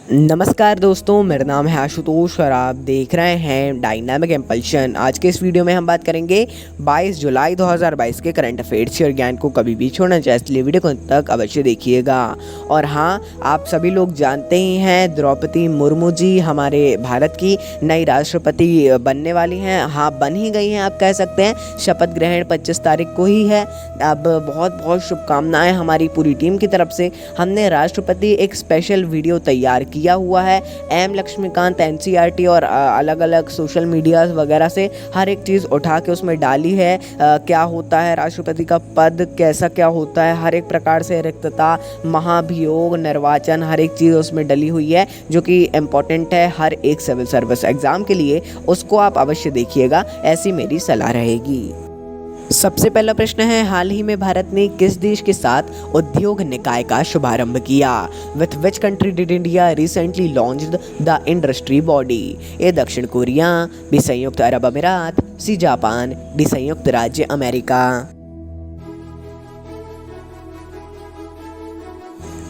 नमस्कार दोस्तों, मेरा नाम है आशुतोष और आप देख रहे हैं डायनामिक इम्पल्शन। आज के इस वीडियो में हम बात करेंगे 22 जुलाई 2022 के करंट अफेयर्स और ज्ञान को कभी भी छोड़ना चाहिए, इसलिए वीडियो को अंत तक अवश्य देखिएगा। और हाँ, आप सभी लोग जानते ही हैं द्रौपदी मुर्मू जी हमारे भारत की नई राष्ट्रपति बनने वाली हैं। हाँ, बन ही गई हैं, आप कह सकते हैं। शपथ ग्रहण 25 तारीख को ही है। अब बहुत बहुत शुभकामनाएँ हमारी पूरी टीम की तरफ से। हमने राष्ट्रपति एक स्पेशल वीडियो तैयार किया हुआ है। एम लक्ष्मीकांत एनसीईआरटी और अलग अलग सोशल मीडिया वगैरह से हर एक चीज़ उठा के उसमें डाली है। क्या होता है राष्ट्रपति का पद, कैसा क्या होता है, हर एक प्रकार से रिक्तता, महाभियोग, निर्वाचन, हर एक चीज़ उसमें डली हुई है जो कि इम्पोर्टेंट है हर एक सिविल सर्विस एग्ज़ाम के लिए। उसको आप अवश्य देखिएगा, ऐसी मेरी सलाह रहेगी। सबसे पहला प्रश्न है, हाल ही में भारत ने किस देश के साथ उद्योग निकाय का शुभारंभ किया? With which country did India recently launched the industry body? A दक्षिण कोरिया, बी संयुक्त अरब अमीरात, सी जापान, डी संयुक्त राज्य America.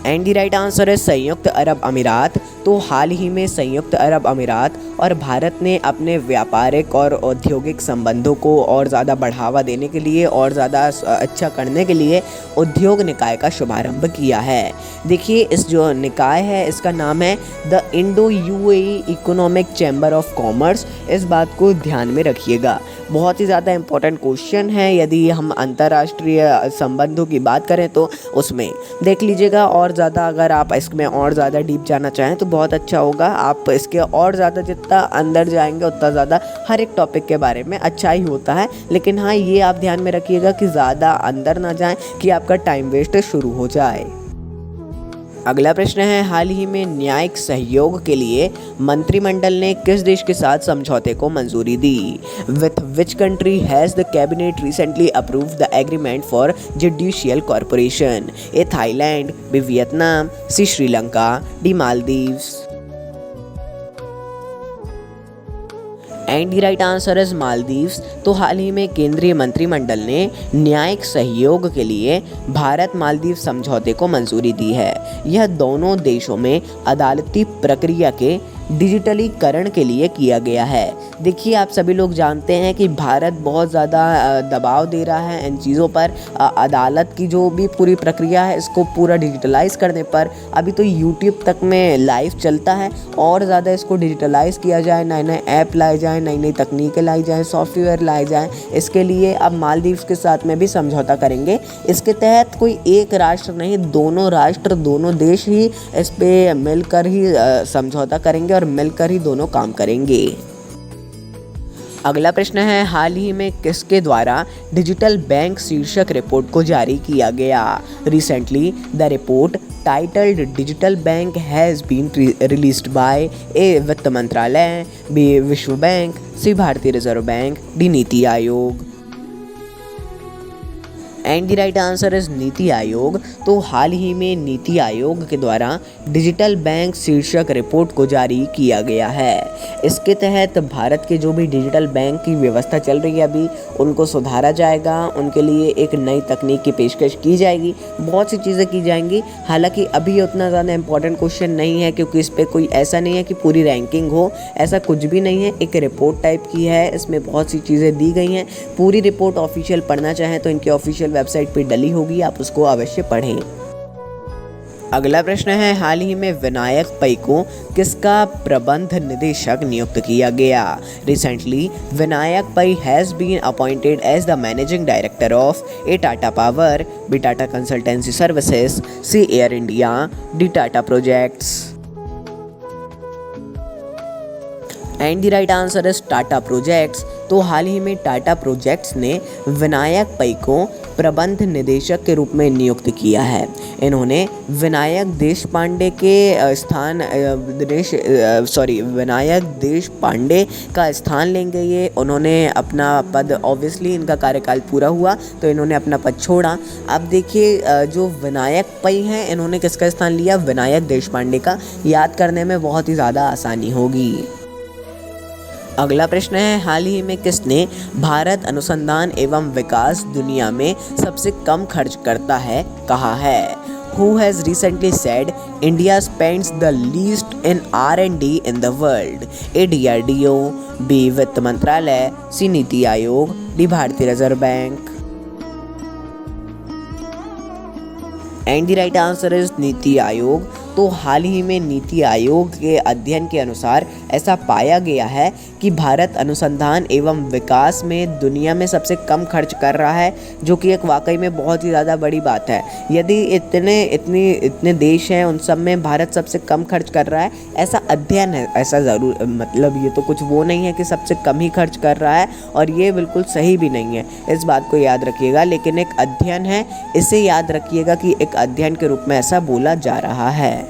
And the right answer है संयुक्त अरब अमीरात। तो हाल ही में संयुक्त अरब अमीरात और भारत ने अपने व्यापारिक और औद्योगिक संबंधों को और ज़्यादा बढ़ावा देने के लिए और ज़्यादा अच्छा करने के लिए उद्योग निकाय का शुभारंभ किया है। देखिए, इस जो निकाय है इसका नाम है the Indo UAE economic chamber of commerce. इस बात को ध्यान में रखिएगा, बहुत ही ज़्यादा इम्पोर्टेंट क्वेश्चन है। यदि हम अंतर्राष्ट्रीय संबंधों की बात करें तो उसमें देख लीजिएगा। और ज़्यादा अगर आप इसमें और ज़्यादा डीप जाना चाहें तो बहुत अच्छा होगा। आप इसके और ज़्यादा जितना अंदर जाएंगे उतना ज़्यादा हर एक टॉपिक के बारे में अच्छा ही होता है। लेकिन हाँ, ये आप ध्यान में रखिएगा कि ज़्यादा अंदर ना जाएं कि आपका टाइम वेस्ट शुरू हो जाए। अगला प्रश्न है, हाल ही में न्यायिक सहयोग के लिए मंत्रिमंडल ने किस देश के साथ समझौते को मंजूरी दी? With which country has the cabinet recently approved the agreement for judicial corporation? A Thailand, b Vietnam, c Sri Lanka, d Maldives. And the right answer is Maldives. तो हाल ही में केंद्रीय मंत्रिमंडल ने न्यायिक सहयोग के लिए भारत मालदीव समझौते को मंजूरी दी है। यह दोनों देशों में अदालती प्रक्रिया के डिजिटलीकरण के लिए किया गया है। देखिए, आप सभी लोग जानते हैं कि भारत बहुत ज़्यादा दबाव दे रहा है इन चीज़ों पर। अदालत की जो भी पूरी प्रक्रिया है इसको पूरा डिजिटलाइज करने पर। अभी तो यूट्यूब तक में लाइव चलता है, और ज़्यादा इसको डिजिटलाइज किया जाए, नए नए ऐप लाए जाएँ, नई नई तकनीकें लाई जाएँ, सॉफ्टवेयर लाए जाएँ। इसके लिए अब मालदीव्स के साथ में भी समझौता करेंगे। इसके तहत कोई एक राष्ट्र नहीं, दोनों राष्ट्र, दोनों देश ही इस पर मिलकर ही समझौता करेंगे और मिलकर ही दोनों काम करेंगे। अगला प्रश्न है, हाल ही में किसके द्वारा डिजिटल बैंक शीर्षक रिपोर्ट को जारी किया गया? Recently the report titled digital bank has been released by a वित्त मंत्रालय, बी विश्व बैंक, सी भारतीय reserve bank, D NITI Aayog. And the right answer is NITI Aayog. तो हाल ही में नीति आयोग के द्वारा डिजिटल बैंक शीर्षक रिपोर्ट को जारी किया गया है। इसके तहत भारत के जो भी डिजिटल बैंक की व्यवस्था चल रही है अभी, उनको सुधारा जाएगा, उनके लिए एक नई तकनीक की पेशकश की जाएगी, बहुत सी चीज़ें की जाएंगी। हालांकि अभी उतना ज़्यादा इंपॉर्टेंट क्वेश्चन नहीं है, क्योंकि इस पर कोई ऐसा नहीं है कि पूरी रैंकिंग हो, ऐसा कुछ भी नहीं है। एक रिपोर्ट टाइप की है, इसमें बहुत सी चीज़ें दी गई हैं। पूरी रिपोर्ट ऑफिशियल पढ़ना चाहें तो इनकी ऑफिशियल वेबसाइट पे डली होगी, आप उसको अवश्य पढ़ें। अगला प्रश्न है, हाल ही में विनायक पै को किसका प्रबंध निदेशक नियुक्त किया गया? Recently Vinayak Pai has been appointed as the managing director of A Tata Power, B Tata Consultancy Services, C Air India, D Tata Projects. And the right answer is Tata Projects. तो हाल ही में टाटा प्रोजेक्ट्स ने विनायक पै को प्रबंध निदेशक के रूप में नियुक्त किया है। इन्होंने विनायक देशपांडे के विनायक देशपांडे का स्थान लेंगे। ये उन्होंने अपना पद, ऑब्वियसली इनका कार्यकाल पूरा हुआ तो इन्होंने अपना पद छोड़ा। अब देखिए, जो विनायक पै हैं इन्होंने किसका स्थान लिया? विनायक देशपांडे का। याद करने में बहुत ही ज़्यादा आसानी होगी। अगला प्रश्न है, हाल ही में किसने भारत अनुसंधान एवं विकास दुनिया में सबसे कम खर्च करता है कहा है? who has recently said India spends the least in R&D in the world? A. DRDO, B. वित्त मंत्रालय, C. नीति आयोग, D. भारतीय reserve bank. And the right answer is NITI Aayog. तो हाल ही में नीति आयोग के अध्ययन के अनुसार ऐसा पाया गया है कि भारत अनुसंधान एवं विकास में दुनिया में सबसे कम खर्च कर रहा है, जो कि एक वाकई में बहुत ही ज़्यादा बड़ी बात है। यदि इतने देश हैं उन सब में भारत सबसे कम खर्च कर रहा है, ऐसा अध्ययन है, ऐसा ज़रूर मतलब ये तो कुछ वो नहीं है कि सबसे कम ही खर्च कर रहा है, और ये बिल्कुल सही भी नहीं है, इस बात को याद रखिएगा। लेकिन एक अध्ययन है, इसे याद रखिएगा कि एक अध्ययन के रूप में ऐसा बोला जा रहा है।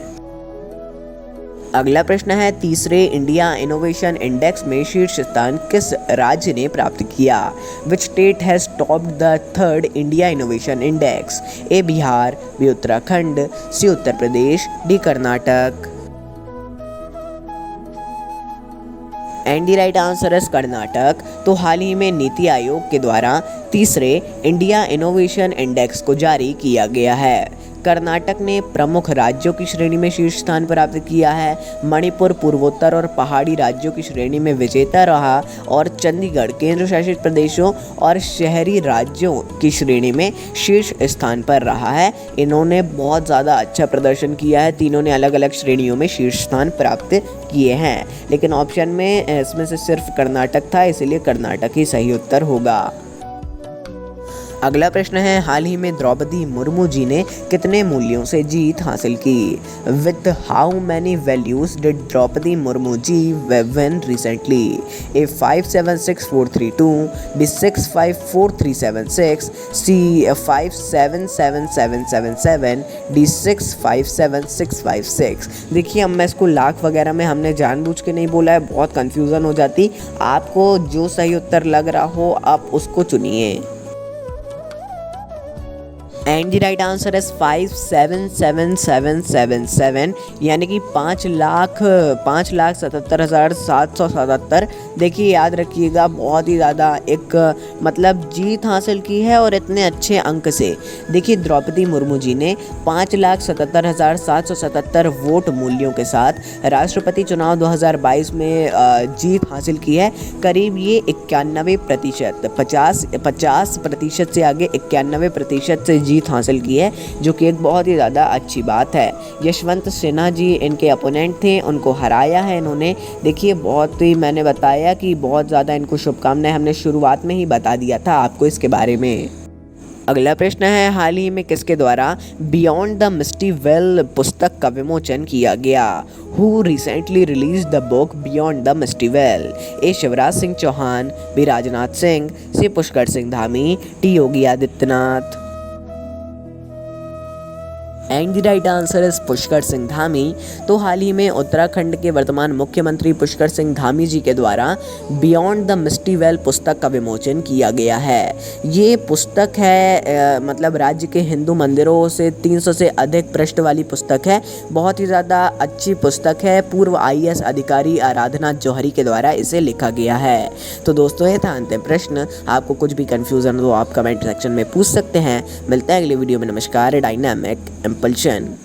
अगला प्रश्न है, तीसरे इंडिया इनोवेशन इंडेक्स में शीर्ष स्थान किस राज्य ने प्राप्त किया? Which state has topped the third India Innovation Index? A. Bihar, B. Uttarakhand, C. Uttar Pradesh, D. Karnataka. And the right answer is Karnataka. तो हाल ही में नीति आयोग के द्वारा तीसरे इंडिया इनोवेशन इंडेक्स को जारी किया गया है। कर्नाटक ने प्रमुख राज्यों की श्रेणी में शीर्ष स्थान प्राप्त किया है। मणिपुर पूर्वोत्तर और पहाड़ी राज्यों की श्रेणी में विजेता रहा, और चंडीगढ़ केंद्र शासित प्रदेशों और शहरी राज्यों की श्रेणी में शीर्ष स्थान पर रहा है। इन्होंने बहुत ज़्यादा अच्छा प्रदर्शन किया है, तीनों ने अलग अलग श्रेणियों में शीर्ष स्थान प्राप्त किए हैं, लेकिन ऑप्शन में इसमें से सिर्फ कर्नाटक था, इसलिए कर्नाटक ही सही उत्तर होगा। अगला प्रश्न है, हाल ही में द्रौपदी मुर्मू जी ने कितने मूल्यों से जीत हासिल की? With how many values did Droupadi Murmu ji win recently? A. 576432, B. 654376, C. 577777, D. 657656। देखिए, अब मैं इसको लाख वगैरह में हमने जानबूझ के नहीं बोला है, बहुत कन्फ्यूज़न हो जाती। आपको जो सही उत्तर लग रहा हो आप उसको चुनिए। And the right answer is 577777, यानी कि 5,77,777। देखिए, याद रखिएगा, बहुत ही ज़्यादा एक मतलब जीत हासिल की है, और इतने अच्छे अंक से। देखिए, द्रौपदी मुर्मू जी ने 5,77,777 वोट मूल्यों के साथ राष्ट्रपति चुनाव 2022 में जीत हासिल की है। करीब ये 91%, 50% से आगे 91% से जीत हासिल की है, जो कि एक बहुत ही ज़्यादा अच्छी बात है। यशवंत सिन्हा जी इनके अपोनेंट थे, उनको हराया है इन्होंने। देखिए, बहुत ही मैंने बताया कि बहुत ज़्यादा इनको शुभकामनाएं, हमने शुरुआत में ही बता दिया था आपको इसके बारे में। अगला प्रश्न है, हाल ही में किसके द्वारा बियॉन्ड द मिस्टी वेल पुस्तक का विमोचन किया गया? Who recently release the book Beyond the Misty Veil? A. Shivraj Singh Chouhan, B. Rajnath Singh, C. Pushkar Singh Dhami, D. Yogi Adityanath. And the right answer is Pushkar Singh Dhami. तो हाल ही में उत्तराखंड के वर्तमान मुख्यमंत्री पुष्कर सिंह धामी जी के द्वारा बियॉन्ड द मिस्टी वेल पुस्तक का विमोचन किया गया है। ये पुस्तक है मतलब राज्य के हिंदू मंदिरों से 300 से अधिक पृष्ठ वाली पुस्तक है। बहुत ही ज़्यादा अच्छी पुस्तक है। पूर्व IAS अधिकारी आराधना जौहरी के द्वारा इसे लिखा गया है। तो दोस्तों, ये था अंतिम प्रश्न। आपको कुछ भी कन्फ्यूज़न हो आप कमेंट सेक्शन में पूछ सकते हैं। मिलते हैं अगले वीडियो में। नमस्कार। Dynamic impulsion.